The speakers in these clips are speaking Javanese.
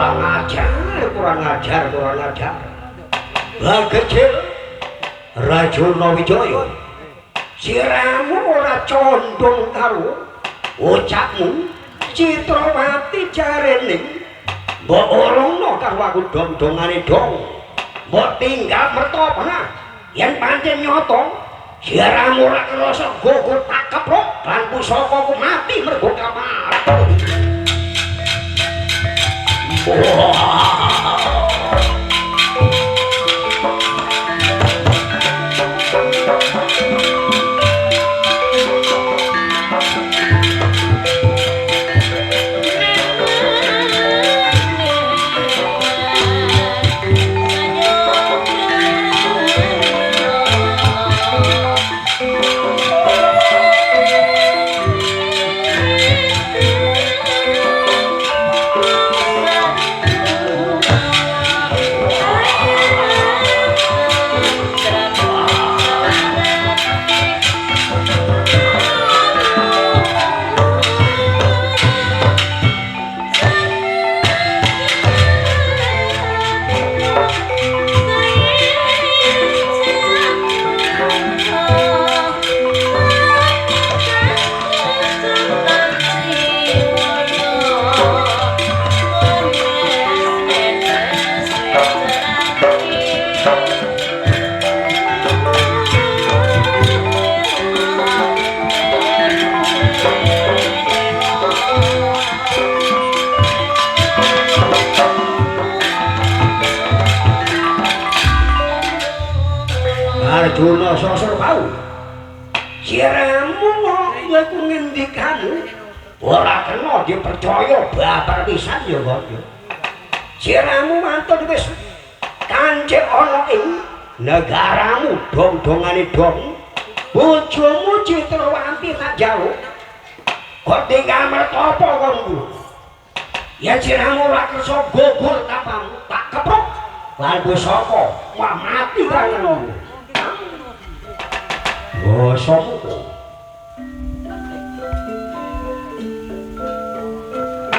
kurang ajar, kurang ajar, kurang ajar. Lah kecil Rajuna Wijaya. Siramu ora condong karo ucapmu. Citrawati jarene mbok orongno karo aku dong-dongane dong. Mbok tinggal mertopana yen pancen nyoto siramu ora krasa gugur tak keprok lan pusakaku mati mergo kamar. Arjuna sosor bau. Siramu iku ngendikamu ora kena dipercaya babar pisan ya kok. Siramu mantun wis kancik ana ing negaramu dong-dongane dong. Bojomu Citrawati tak jaluk. Kok tinggal mertopo kon. Ya siramu ora kersa gugur tapamu tak keprok. Lan pusaka wah mati tanganmu. Bosomu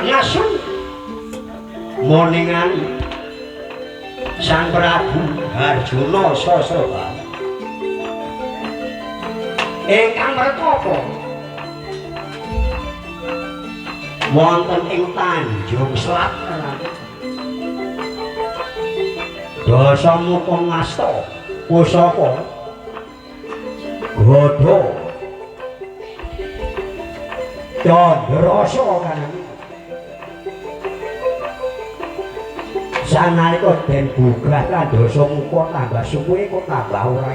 langsung moningan Sang Prabu Arjuna Sasrabahu ingkang mertapa wonten ing Tanjung Selat Dasamuka ngasta pusaka Godho Candrasa kanan sanalika den bugrah lan Dasamuka tambah suwe kok tambah ora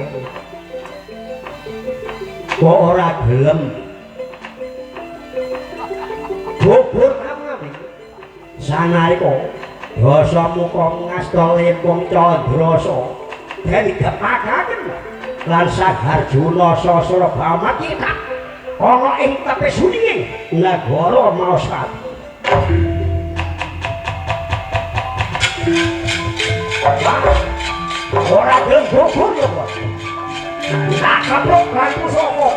kok ora gelem gugur nami sanalika Dasamuka ngasta lempung Candrasa den gepakaken lan Sang Arjuna Sasrabahu mati tak ana ing tepi suninging negara Mausat. Ora gelem gugur ya kok. Tak keprok lan pusaka.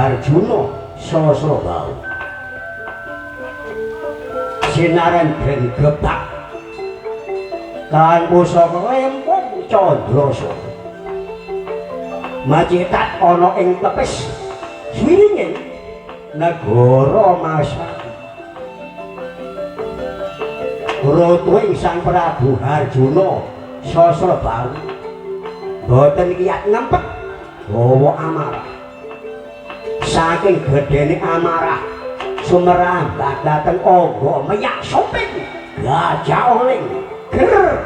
Arjuna Sasrabahu sinaran den gebak kan pusaka lempung candrasa macetat ana ing tepis swiringing negara Masaki ratuing Sang Prabu Harjuna Sasrabahu boten kiyat ngempet gawa amarah saking gedene amarah sumerambah dhateng angga meyak suping gajah oling ger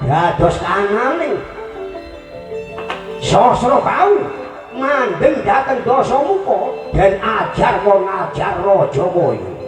dados kanaling Sasrabahu mandeng dhateng Dasamuka dan ajar wong ajar Rajamaya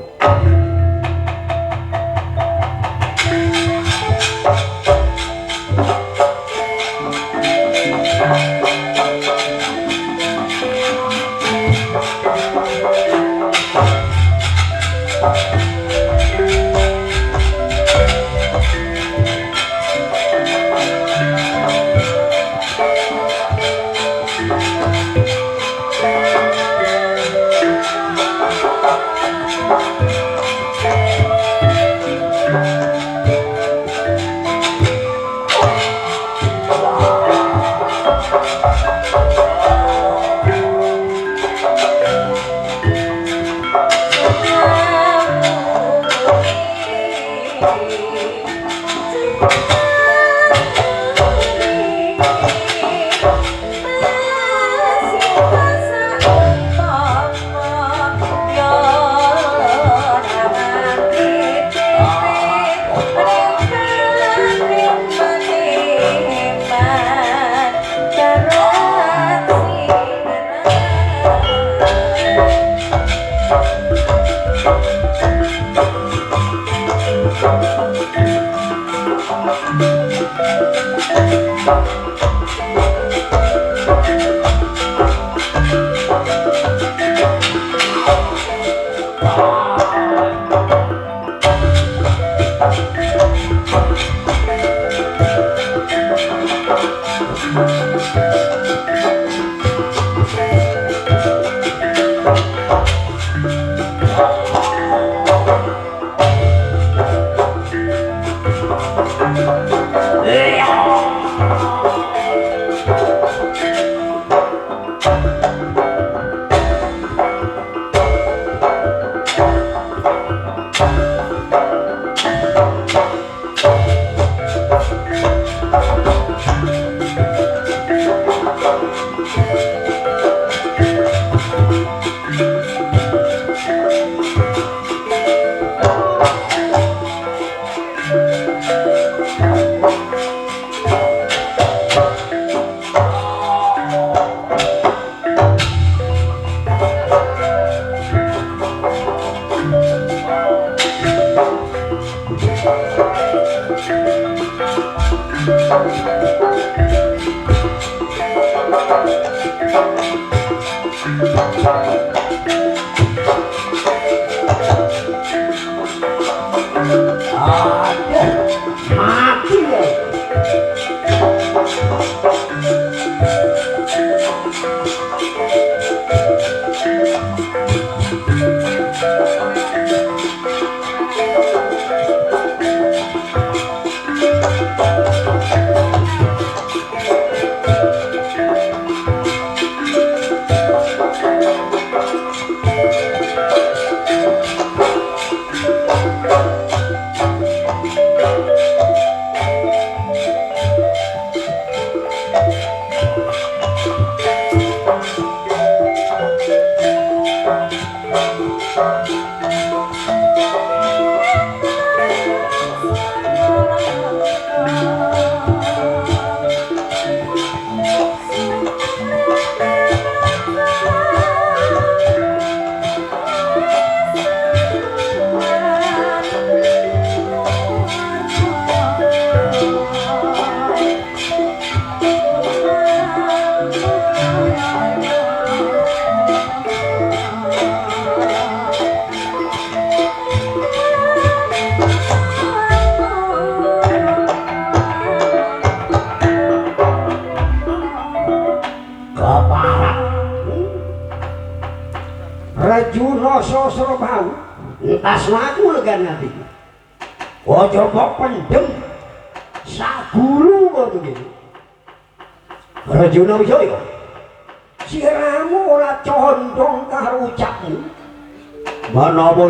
Rajuna Sasrabahu entas laku legan nanti aja mbok pendem sagulu ngono iki Rajuna Wijaya siramu ora condong karo ucapmu menawa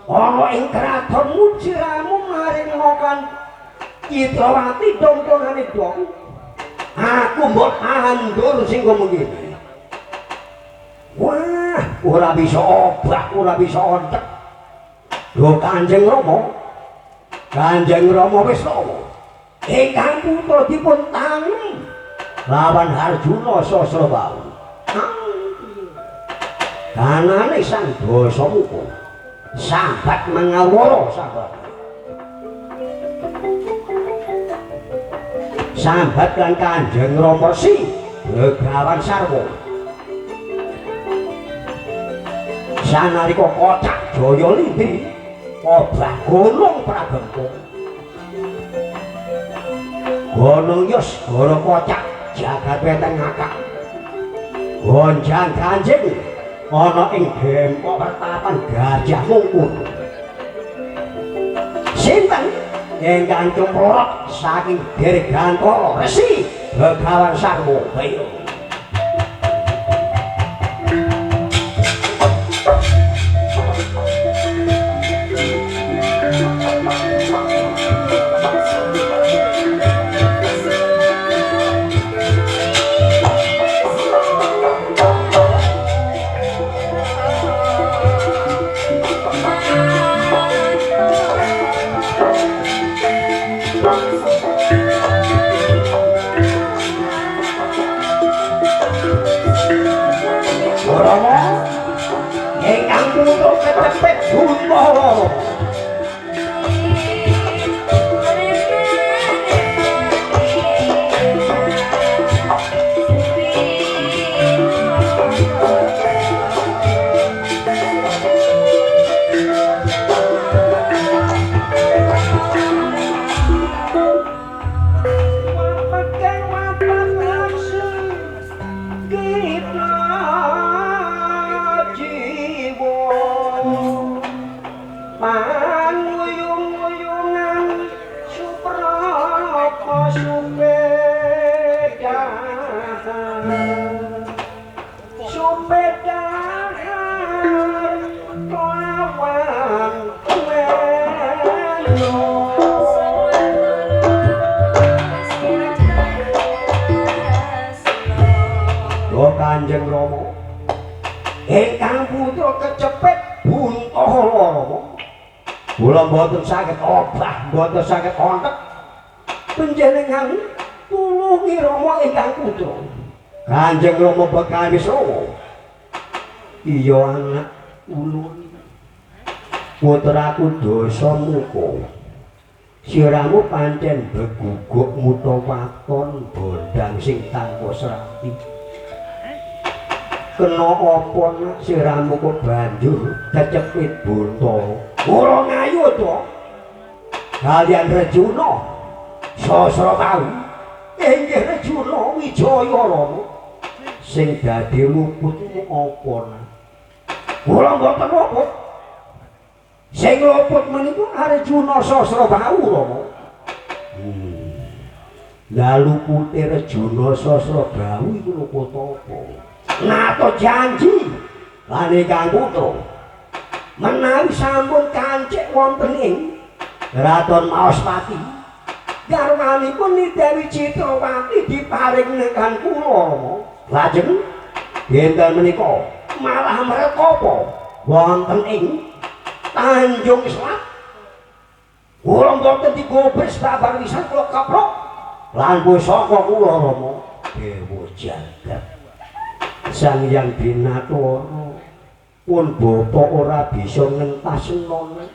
ana ing kratonmu siramu maring ngokan Citrawati dongkongane dong aku mbok tandur sing ngomong ngene wah ora bisa obah ora bisa ontek lho Kanjeng Rama wis rawa ingkang putra dipun tangi lawan Arjuna Sasrabahu kanane sang Dasamuka sambat mangawara sambat lan Kanjeng Rama Si Begawan Sarwa sanalika kocak Jaya Lindri obah gunung Prabangkung gunung Yus Goro Kocak jagat weteng ngakak gonjang Kanjeng ana ing Dempo Pertapan Gajah Mungkur sinten ingkang cumprot saking Dirgantara Resi Begawan Sarwa ayo untuk kecepet Buntoro Kanjeng Rama ingkang putra kecepet Buntoro kula mboten saged obah mboten saged ontek panjenengan tulungi Rama ingkang putra Kanjeng Rama bakal wis rawa iya anak ulun putraku Dasamuka siramu pancen beguguk muta waton bondang sing tanpa srati kena apa nak siramu kok banjur kecepit Buntoro ora ngayu to kalian Rejuna Sasrabahu inggih Rejuna Wijaya Rama sing dadi luputmu apa nak ora mboten apa sing luput menika Arjuna Sasrabahu Rama la lupute Arjuna Sasrabahu iku luput apa nato janji lan ingkang putra menawi sampun kancik wonten ing Kraton Maospati garwanipun Dewi Citrawati diparing nekan kula lajeng dinten menika malah mrekapa wonten ing Tanjung Selat kula mboten digobres babar wisan kula kaprok lan pusaka kula Rama Dewa Jagat Sang Hyang Binathara pun bapa ora bisa ngentasna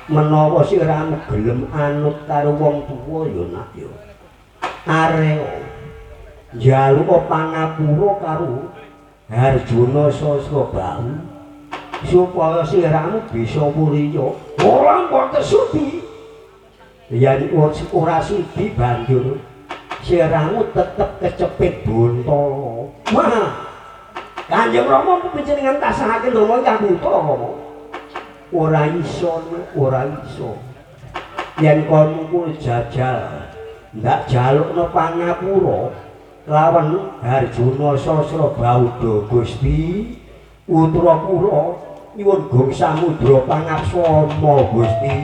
menawa siramu gelem anut karo wong tuwa ya nak ya arep njaluk pangapura karo Arjuna Sasrabahu supaya siramu bisa mulya ora mboten sudi yen ora sudi banjur siramu tetep kecepit Buntoro wah Kanjeng Rama panjenengan tasahaken Rama ingkang putra Rama ora iso yen kono kuwi jajal ndak jalukno pangapura lawan Harjuna Sasra Bauda Gusti Utrapura nyuwun gong samudra pangaksama Gusti.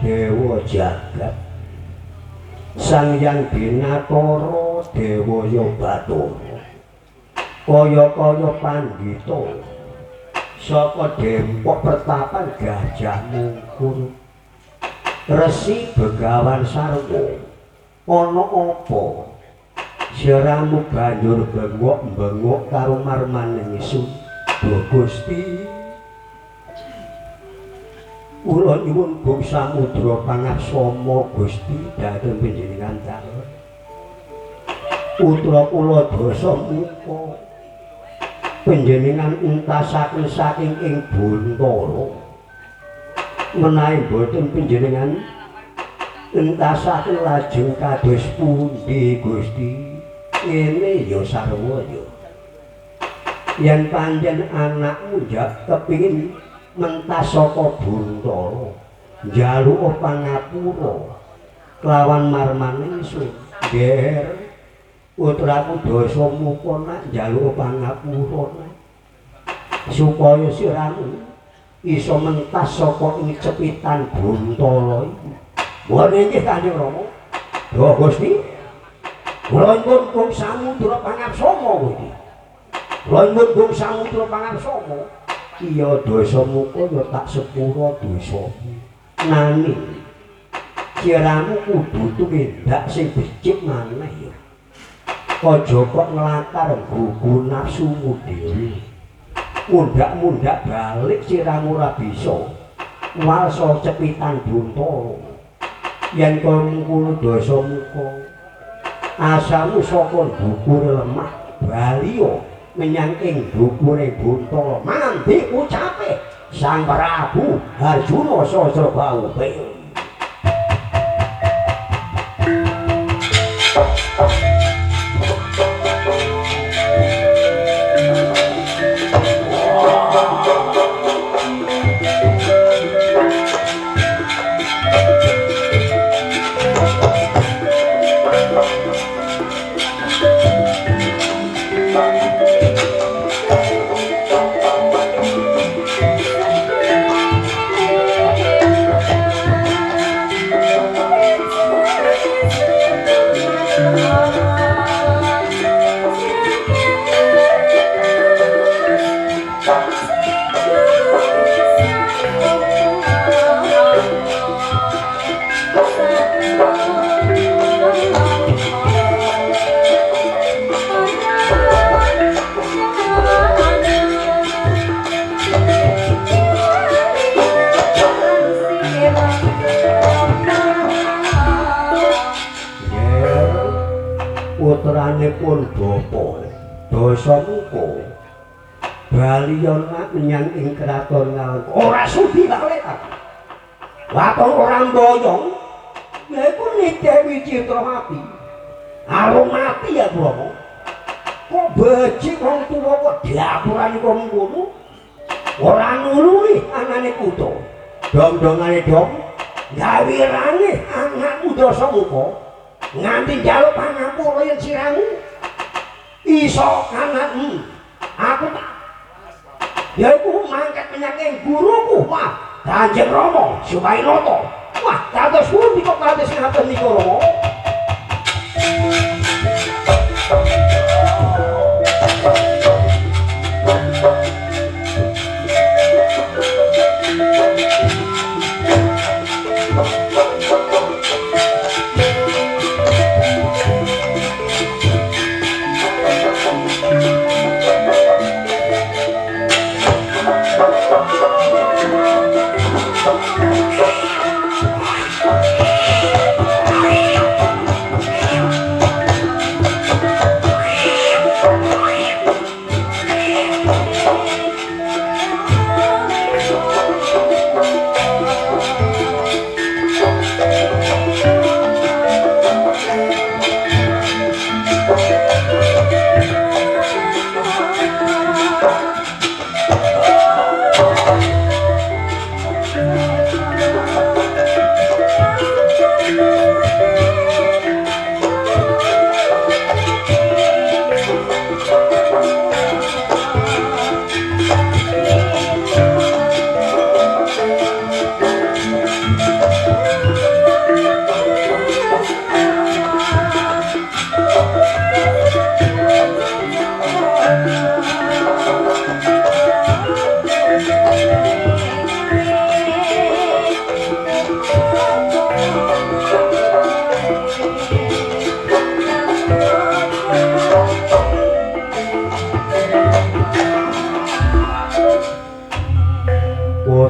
Dewa jagat Sang Hyang Binatara Dewaya Bathara kaya-kaya pandhita saka Dempok Pertapan Gajah Mungkur Resi Begawan Sarwa ana apa siramu banjur bengok-bengok karo marmaning ingsun Gusti. Kula nyuwun gong samudra pangaksama Gusti dhateng panjenengan dalem. Putra kula Dasa Muka panjenengan entasaken saking ing Buntara. Menawi boten panjenengan entasaken lajeng kados pundi Gusti? Ngene ya sarwa ya. Yen panjen anakmu jak kepingin mentas saka Buntara njaluk pangapura kelawan marmaning ingsun nger putraku Dasa Muka nak njaluk pangapura supaya siramu iso mentas saka ing cepitan Buntara iki. Wone nggih Kanjeng Rama. Lho Gusti. Kula nyuwun gong samudra pangaksama kuwi. Kula nyuwun gong samudra pangaksama. Iya Dasa Muka ya tak sepura dosamu. Nanging siramu kudu tumindak sing becik maneh ya. Aja kok nglakar gugu nafsumu dhewe. Mundak-mundak balik siramu ora bisa. Walsa cepitan Buntara. Yen kowe mengkono Dasa Muka, asamu saka dhuwur lemah baliya menyang ing dhuwure Buntara. Mandi ucape Sang Prabu Harjuna Sasra Bauda. Putranipun Bapa Dasa Muka baliya nak menyang ing kraton Ngalengka ora sudi balik. Waton orang boyong yaiku nek Dewi Citrawati arep mati ya Bromo kok becik wong tuwa kok diapurane kok ngono ora nulungi anane putu dong-dongane dong gawe range anakmu Dasamuka nganti njaluk pangapura yen siramu iso anakmu aku tak yaiku mangkat menyang guruku wah Kanjeng Rama Sumainoto wah kados pundi kok kados ngaten niku Rama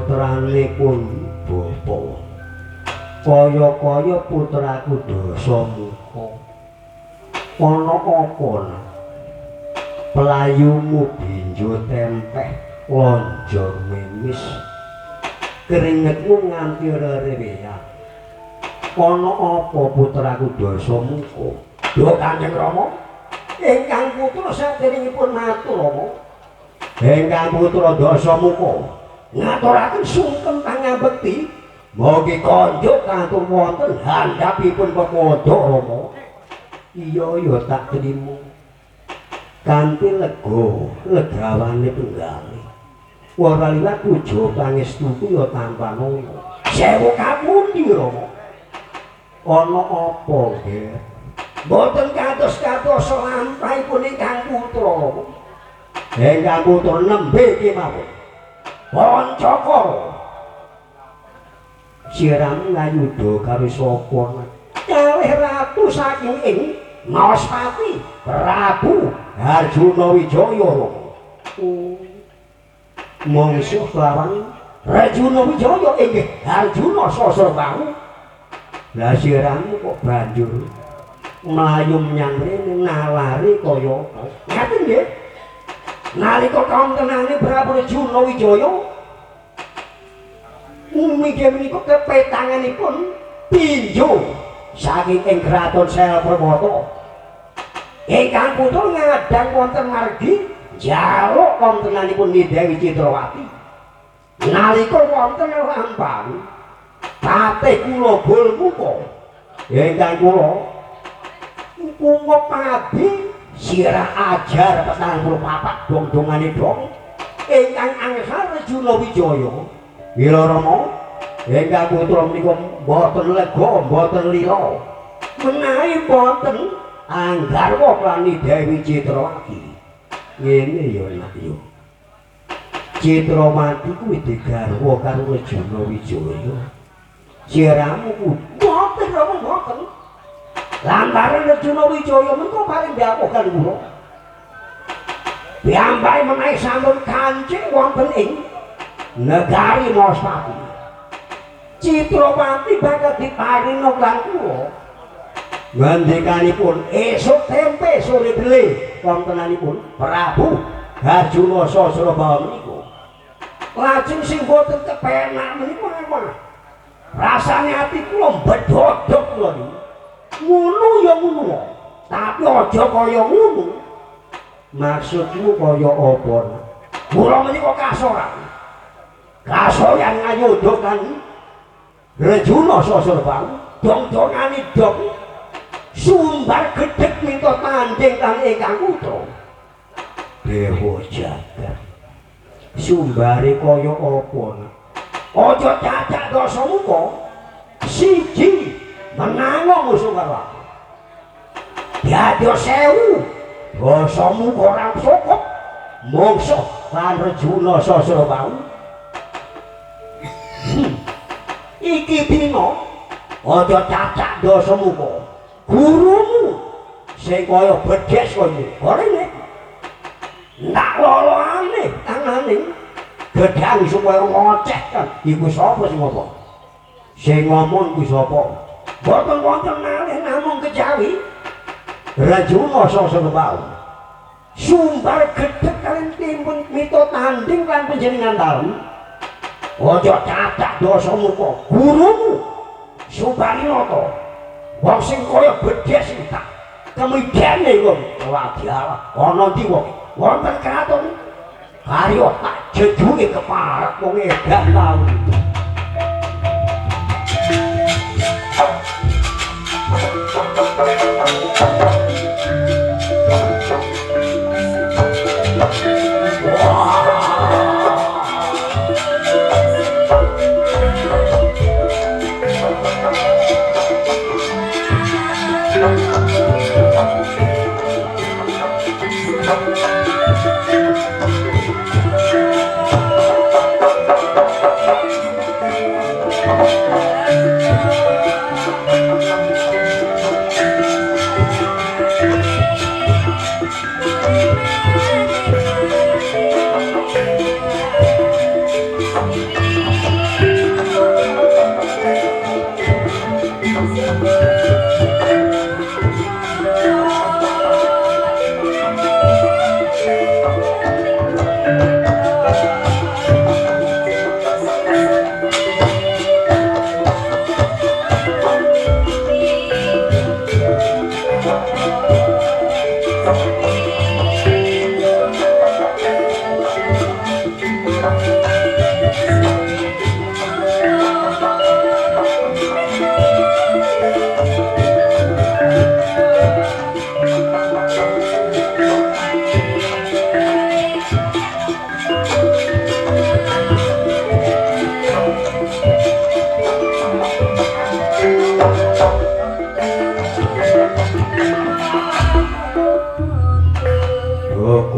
putranipun bapa kaya-kaya putraku Dasamuka ana apa pelayumu binjo tempeh lonjor memis keringetmu nganti rereweyan ana apa putraku Dasamuka lho Kanjeng Rama ingkang putra saderengipun matur Rama ingkang putra Dasamuka ngaturaken sungkem pangabekti mugi konjuk kantun wonten handhapipun pepodo Rama iya ya tak trimo kanthi legawane penggali ora liwat pujo pangestuku ya tanpa noyo sewu kapundi Rama ana apa nggih boten kados-kados lampahipun ingkang putra Rama ingkang putra nembe kemawon Pancakara siramu ngayuda karo sapa kalih ratu saking ing Maspati Prabu Arjuna Wijaya mungsuh lawan Arjuna Wijaya inggih Arjuna Sasrabahu lah siramu kok banjur mlayu menyang rene nalari kaya ngaten nggih nalika kantenane Prabu Arjuna Wijaya inggih menika kepetanganipun pinjo saking ing kraton Selaprawata ingkang putra ngadang wonten margi njaluk kontenanipun Dewi Citrawati nalika wonten lampah patih kula Bulmuka ingkang kula Pungo Padi sirah ajar 44 dong-dongane dong ingkang angsal Arjuna Wijaya Wila Rama ingkang putra menika boten lega boten lila menawi boten anggarwa klani Dewi Citrawati ngene ya nak yo Citrawati kuwi digarwa karo Arjuna Wijaya siramu boten Rama boten lantaran Arjuna Wijaya menika paring dapokan kula piyambake menawi sampun kancing wonten ing negari Maspati Citrawati bakal diparinga lan kula ngendikanipun esuk tempe sore beli wontenanipun Prabu Arjuna Sasrabahu menika lajeng sing boten kepenak menika rasane ati kula mbedhodhok kula niku ngono ya ngono tapi aja kaya ngono maksudmu kaya apa kula menika kasoran kasoran ngayodhokan Rejuna Sasarbang dong-dongane dong sumbar gedhek minta tanding kang ingkang putra Dewa Jagat sumbare kaya apa aja cacak dosa muka siji menango musuh karo diadyo sewu dosa muka ora cukup mungsuh lan Rejuna Sasarbang iki dina aja cacak dosa muka gurumu sing kaya bedes kowe orene ndak loloane tangane gedang supaya ngoceh kan iku sapa sing ngomong sing ngomong ku sapa boten wonten malih namung kejawi Rejuna Sasarbang sumbar gedhek kalian timbun mita tanding lan panjenengan dalem aja cacak dosa muka gurumu Subarinata wong sing kaya bedes tak kemidane kok wadiala ana ndi wong wonten kraton karya tak jedhuke keparek wong edan tau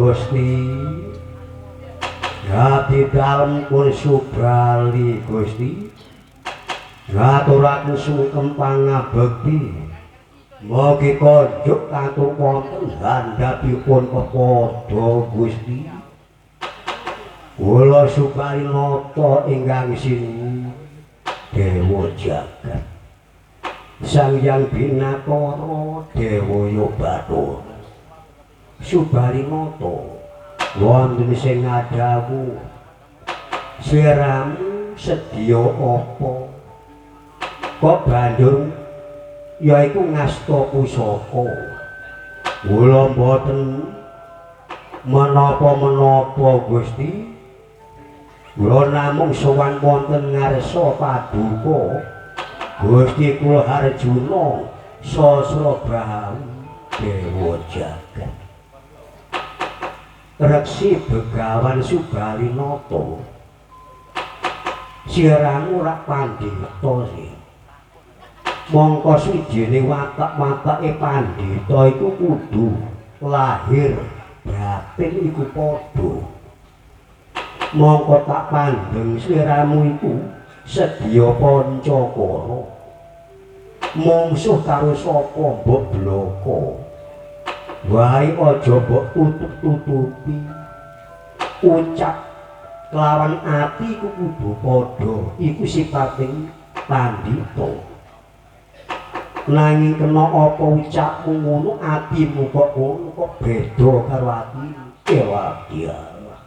Gusti Rati dalem pun Subrali Gusti ngaturaken sungkem pangabekti mugi konjuk katur wonten handhapipun kepada Gusti kula Subarinata ingkang sinuwun Dewa Jagat Sang Hyang Binatara Dewaya Bathara Subarinata wonten sing ngadhawu sliramu sedya apa kok Bandung yaiku ngasta pusaka kula mboten menapa-menapa Gusti kula namung sowan wonten ngarsa paduka Gusti kula Arjuna Sasrabahu Dewa Jagat Reksi Begawan Subarinata siramu rak pandhita sih mongko swijine watak-watake pandhita iku kudu lahir batin iku padha mongko tak pandheng sliramu iku sedya pancakara mungsuh karo sapa mbok bloko wae aja mbok tutup-tutupi ucap kelawan ati iku kudu padha iku sipating pandhita nanging kena apa ucapmu ngono atimu kok ngono kok beda karo atimu ewadialah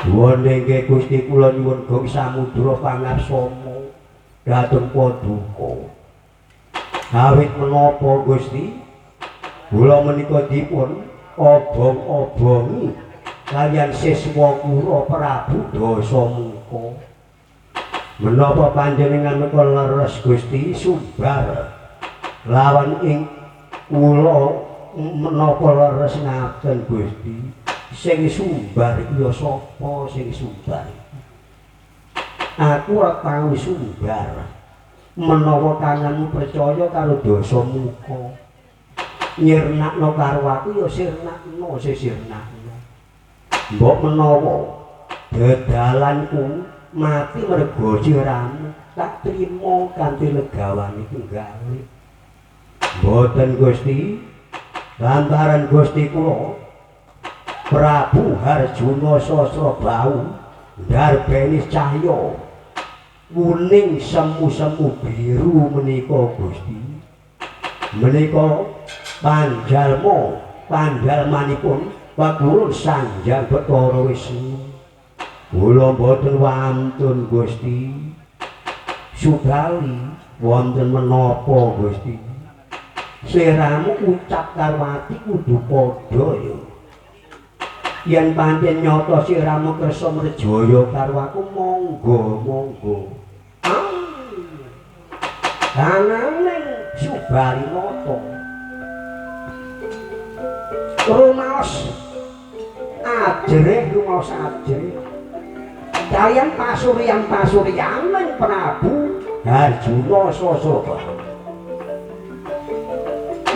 wonge Gusti kula nyuwun Gong Samudra pangarsana dateng paduka. Awit menapa Gusti kula menika dipun obong-obongi kaliyan siswa kula Prabu Dasamuka. Menapa panjenengan menika leres Gusti Sumbar lawan ing kula menapa leres ngaten Gusti sing Sumbar iki ya sapa sing Sumbar? Aku ora tau Sumbar. Menawa kangenmu percaya karo Dasamuka nyirnakno karo aku ya sirnakno sesirnakno. Mbok menawa dedalanku mati mergo jiramu tak trimo kanthi legawane tunggal. Mboten Gusti, lantaran Gusti kula Prabu Harjuna Sasrabau ndarbeni cahya kuning semu-semu biru menika Gusti. Menika pandalmanipun Pakurun Sanjang Bathara Wisnu. Kula mboten wantun Gusti. Sugali wonten menapa Gusti? Sliramu ucap karo ati kudu padha ya. Yen pancen nyata sliramu kersa mrejaya karo aku monggo. Ananging Subali nata rumaos ajrih kaliyan pasuryan-pasuryaning Prabu Harjuna Sasrabau.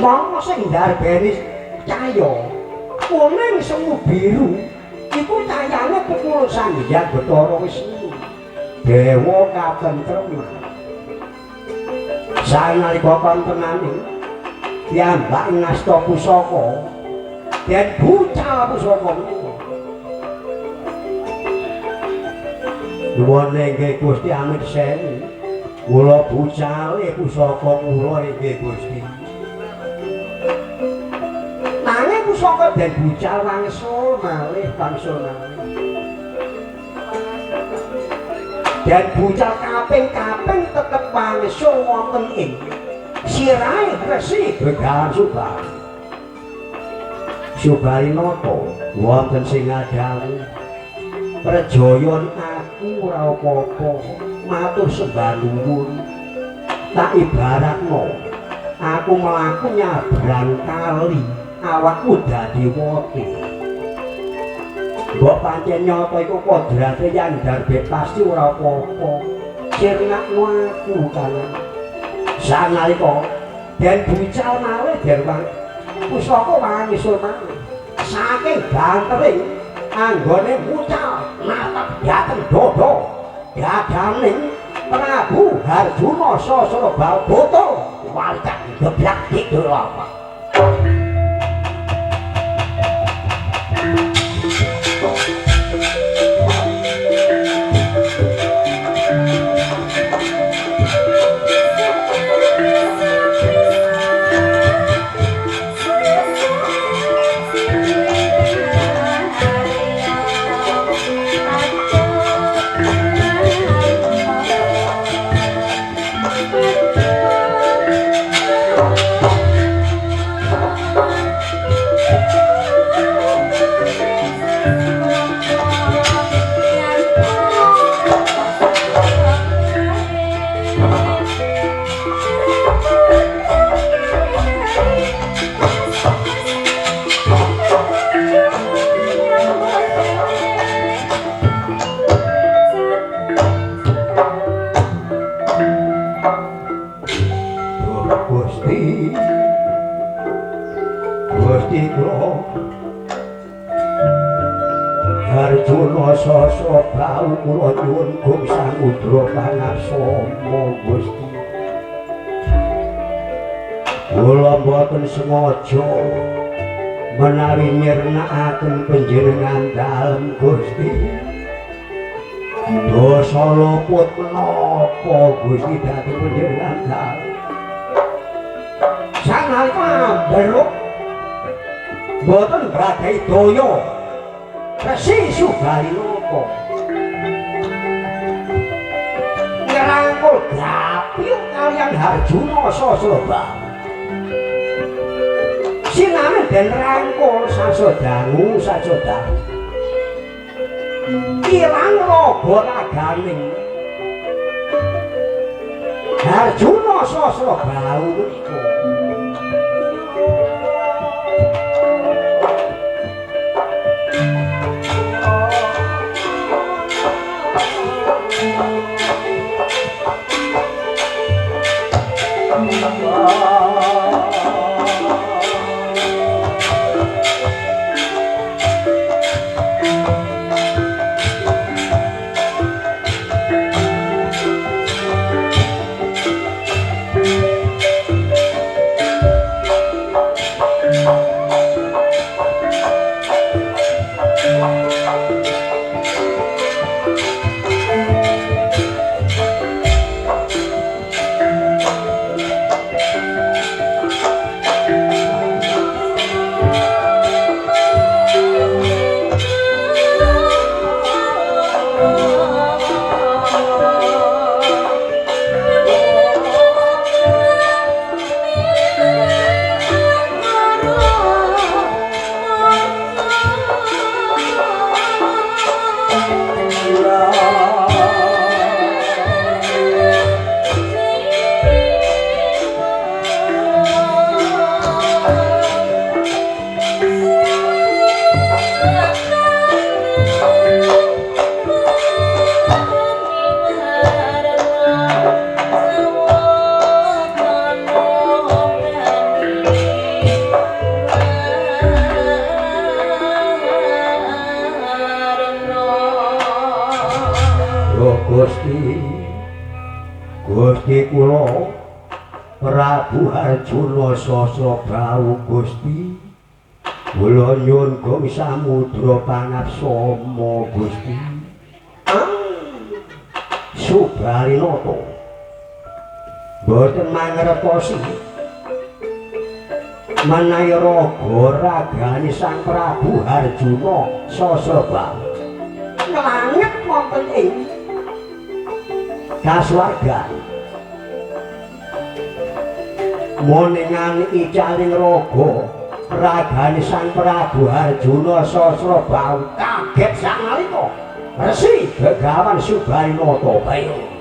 Monggo sing ndarbeni cahya kuning semu biru iku cahayane Pakurun Sanjang Bathara Wisnu. Dewa katentreman. Sanalika kontenaning piyambak ngasta pusaka den bucal pusaka menika. Nuwun inggih Gusti amit sewu. Kula bucale pusaka kula inggih Gusti. Nanging pusaka den bucal wangsul malih wangsul malih. Dan bucal kaping-kaping tetep wangsul wonten ing sirahe Resi Begawan Subali. Subali nata wonten sing ngadhawuh prejayon aku ora apa-apa matur sembah nuwun. Tak ibaratno aku mlaku nyabrang kali awakku dadi wote. Mbok pancen nyata iku kodrate yang darbe pasti ora apa-apa. Sirnakno aku kanan. Sanalika den bucal malih derwang pusaka wangsul malih. Saking gantering anggone bucal natap dhateng dada dadaning Prabu Harjuna Sasrabau boto walikan geblak kidul apa. Harjuna Sasrabau kula nyuwun gung samudra pangarsama Gusti. Kula boten sengaja menawi nyirnakaken panjenengan dalem Gusti. Dosa luput menapa Gusti dhateng panjenengan dalem. Sanalika beruk boten gadhahi daya Resi Subali napa ngerang rangkul Gapyuk kaliyan Harjuna Sasrabahu. Sinamé den rangkul Sasodanu ilang raga raganing Harjuna Sasrabahu menika. Gusti kula Prabu Harjuna Sasrabahu Gusti kula nyuwun gong samudra pangarsama Gusti. Subarinata boten mangertosi menawi raga ragane Sang Prabu Harjuna Sasrabahu nglangit wonten ing kasuwargan moningan icaling raga ragane Sang Prabu Harjuna Sasrabahu kaget sangalika Resi Begawan Subarinata bayo.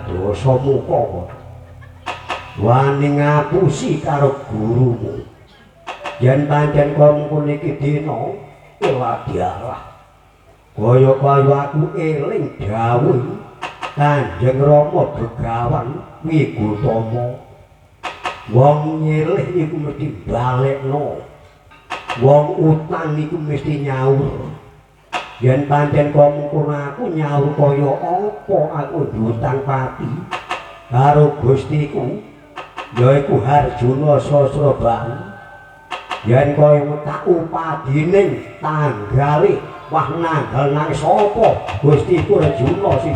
Dosa muka wani ngapusi karo gurumu yen pancen kon iki dina eladialah kaya aku eling dawuh Kanjeng Rama Begawan Wigutama wong nyilih iku mesti balekno wong utang iku mesti nyaur. Yen pancen kono aku nyaur kaya apa aku ndutang pati karo Gustiku yaiku Harjuna Sasrabahu. Yen kaya tak upadining tanggale wah nanggal nang sapa Gustiku Harjuna sing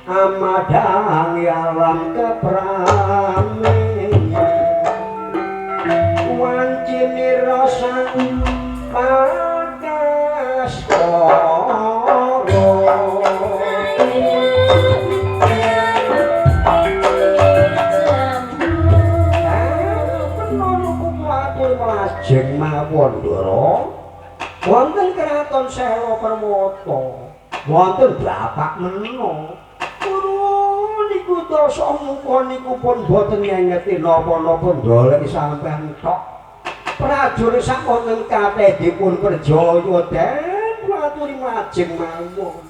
Amadang yalam kepramen wancini rasa pakas koro lajeng mawon Ndara wonten kraton Sela Permata wonten bapak menawa niku dosa muka niku pun boten ngengeti napa-napa ndolek sampean tok. Prajurit sakonten kathah dipun perjaya den aturi lajeng mawon.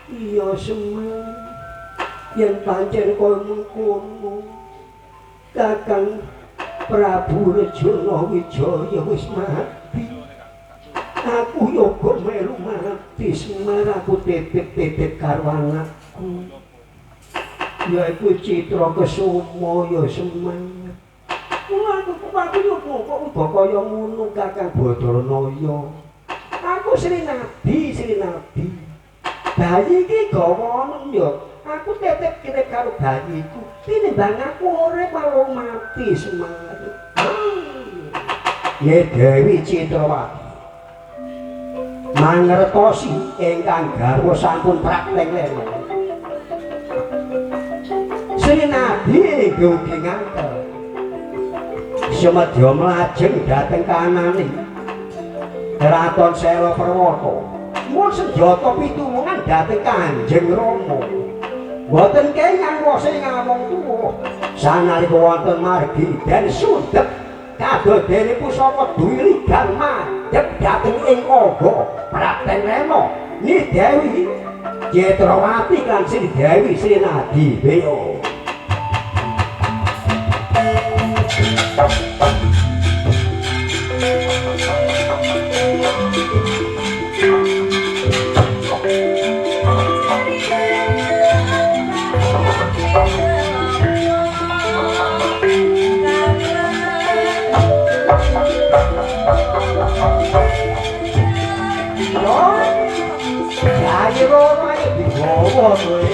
Iya Semar. Yen pancen kaya mengkono Kakang Prabu Rejana Wijaya wis mati. Aku yoga melu mati Semar aku titip-titip karo anakku. Yaiku Citra Kesuma ya Semar. Aku yo kok uga kaya ngono Kakang Badarnaya. Aku Sri Nabi. Bayi iki gawonen ya. Aku titip-titip karo bayiku. Tinimbang aku urip karo mati Semar. Ye Dewi Citrawati. Mangertosi ingkang garwa sampun praktek lelo. Sri Nabi ugi ngantel. Sumadya mlajeng dhateng kananing Kraton Sela Permata. Mun senjata pitulungan dhateng Kanjeng Rama. Boten kenging wasa ngamong tuwa. Sanalika wonten margi den sundep kadodene pusaka Dwi Ligan madhep dhateng ing Angga praktek lelo. Ni Dewi Citrawati lan Sri Dewi Sri Nadi Beo. Ayo ayo dibawa kowe.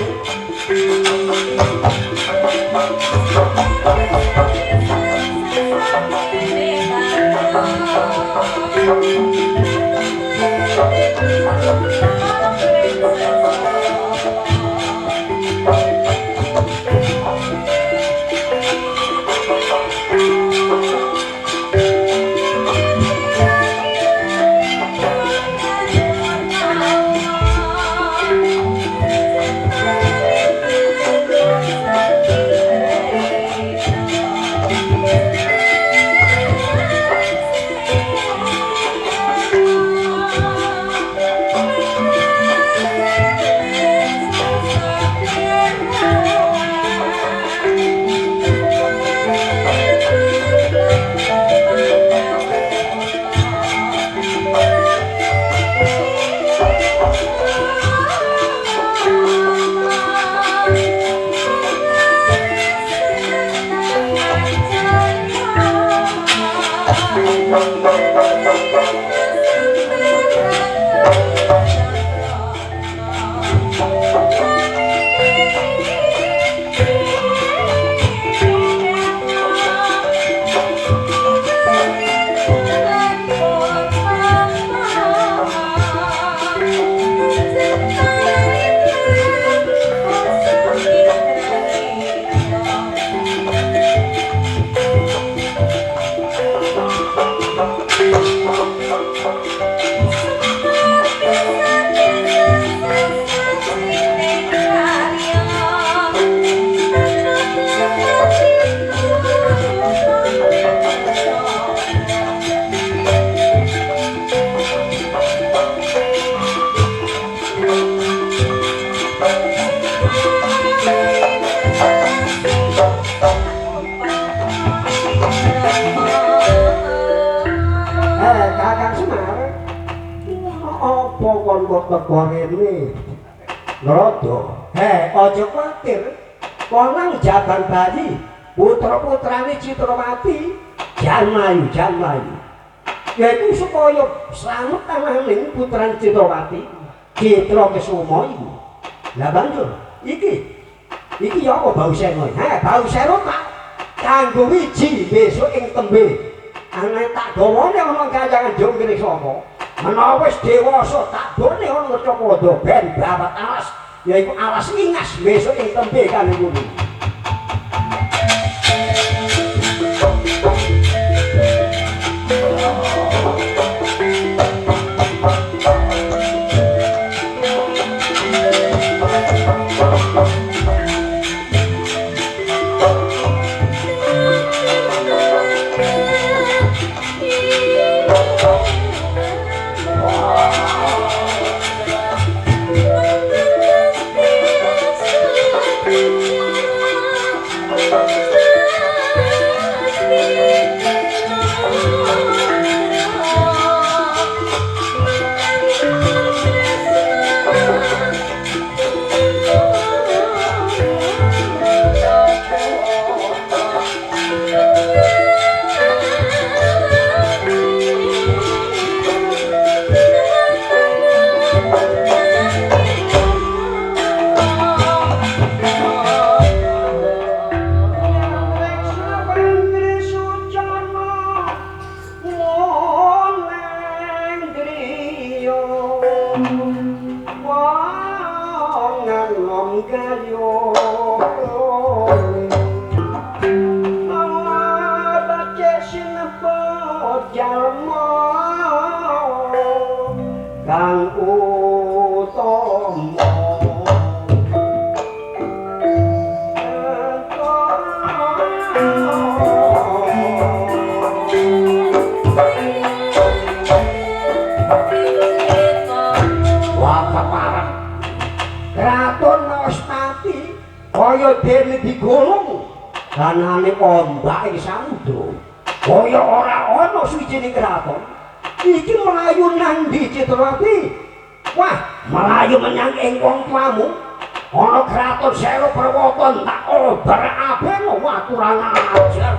teko rene. Nrada, aja kuwatir. Konang jaban bayi, putra-putrane Citrawati, jan mlayu. Yaiku supaya slamet tananing putrane Citrawati, Citra Kesuma iku. Lah banjur iki ya apa bau seno? Bau seno tak kanggo wiji besok ing tembe. Ana tak gawane ana kancangan jongkene sapa? Menawa wis dewasa tak done ana Capada ben babat alas, yaiku alas ingas besok ing tembe kan niku. Kaya dene digolong lanane ombak ing samudra. Kaya ora ana suwijining kraton. Iki mlayu nang ndi Citrawati? Wah, mlayu menyang ing wong tuamu. Ana kraton Sela Perwata tak obar aben wah kurang ajar.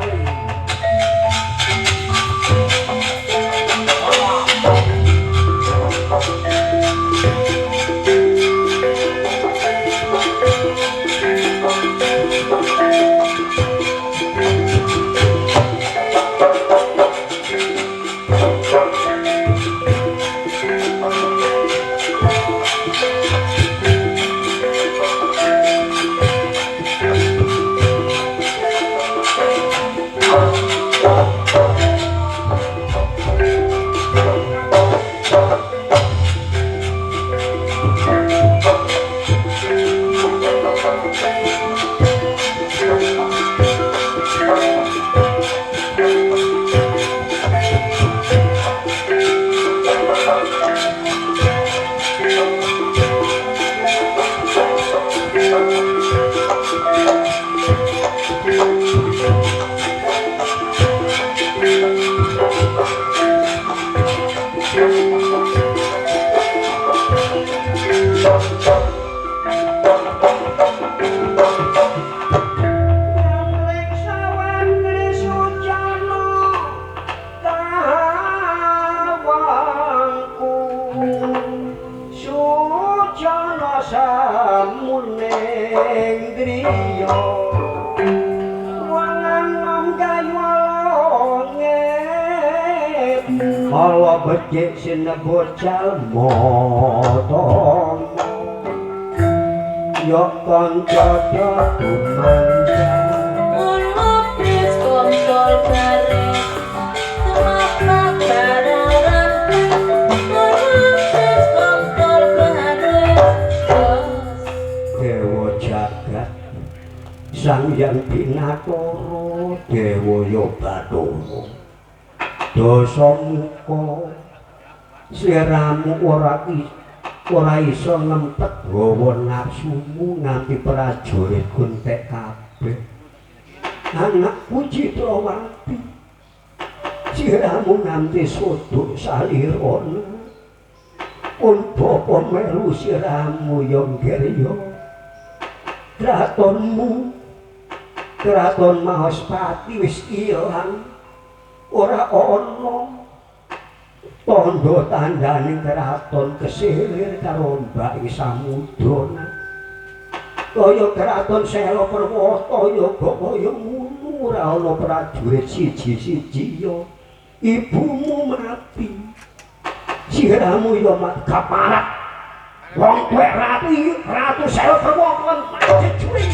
Becik sinebut jalma tong yok kanca dumanja ono pris kontrol bareng semapa barangan ono pris kontrol bareng Dewa Jagat Sang Hyang Binatara Dewa Yobatara dosa muka sliramu ora iso ngempet gawa nafsumu nganti prajurit guntek kabeh. Anakku Citrawati sliramu nganti sodok salirana pun bapa melu siramu ya Gerya kratonmu kraton Mahaspati wis ilang ora ana tandha tandhane kraton kesilir karo Mbak Samudra kaya kraton Sela Perwata ya kaya ngono ora ana prajurit siji-siji ya ibumu mati siramu ya mat kaparat wong tuwek ratu Sela Perwata mati curing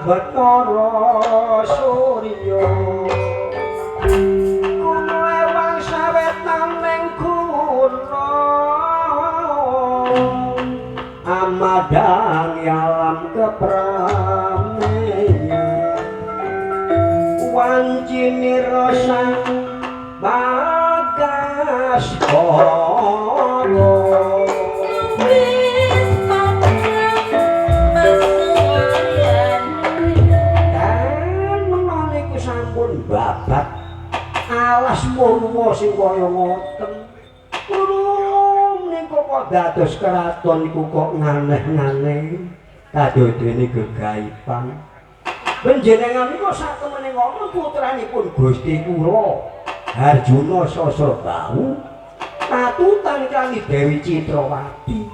Bathara Surya kuno ewang sawetan ning kula amadang alam keprameya wancine rasa bagas babat alas Purwa sing kaya ngoten niku kok dados kraton niku kok nganeh-nganeh kadodene gegayutan panjenengan niku satemene ngono putranipun Gusti kula Harjuna Sasrabahu katutan kali Dewi Citrawati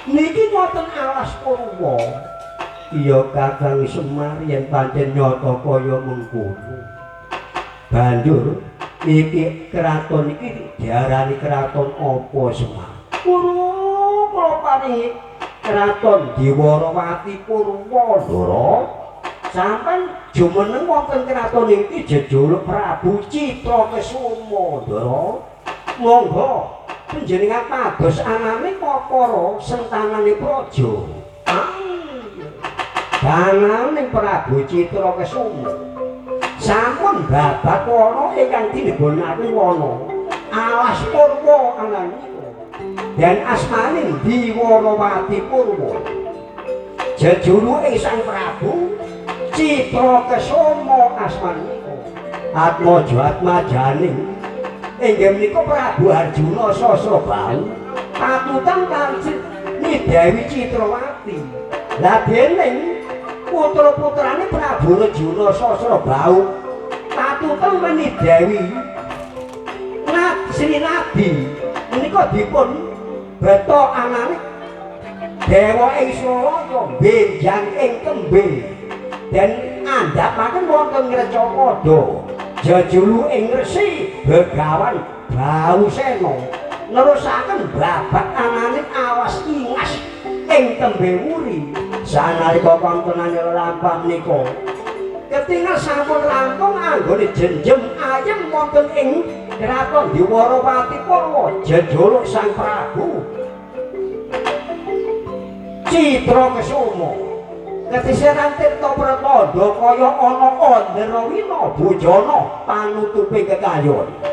niki ngoten alas Purwa iya Kakang Semar yen pancen nyata kaya mengkono banjur iki kraton iki diarani kraton apa Semar kula paring kraton Diwarawati Purwadara sampeyan jumeneng wonten kraton iki jejuluk Prabu Citrakesumandara monggo panjenengan pados anane para sentanane praja danane Prabu Citrakesumandara sampun babat wana ingkang dinebonake wana alas Purwa anangika dan asmane Diwarawati Purwa jejuluke Sang Prabu Citrakesuma asmanipun atmaja atmajaning inggih menika Prabu Harjuna Sasrabahu patutan kali Dewi Citrawati lah dening putra-putrane Prabu Harjuna Sasrabahu patutan meni Dewi Sri Nabi menika dipun beto anane Dewa ing Suraya benjang ing Kembe dan andhapaken wonten Ngrecapada jejuluking Resi Begawan Bausena nerusaken babak ananing awas ingas ing tembe wuri sanalika kontonane lelampah menika ketingal sampun langkung anggone jenjem ayem wonten ing kraton Dwarawati Purwa jejuluk Sang Prabu Citrakesuma ketiseran Tirta Pratandha kaya ana Andrawina bojana panutupe kekayon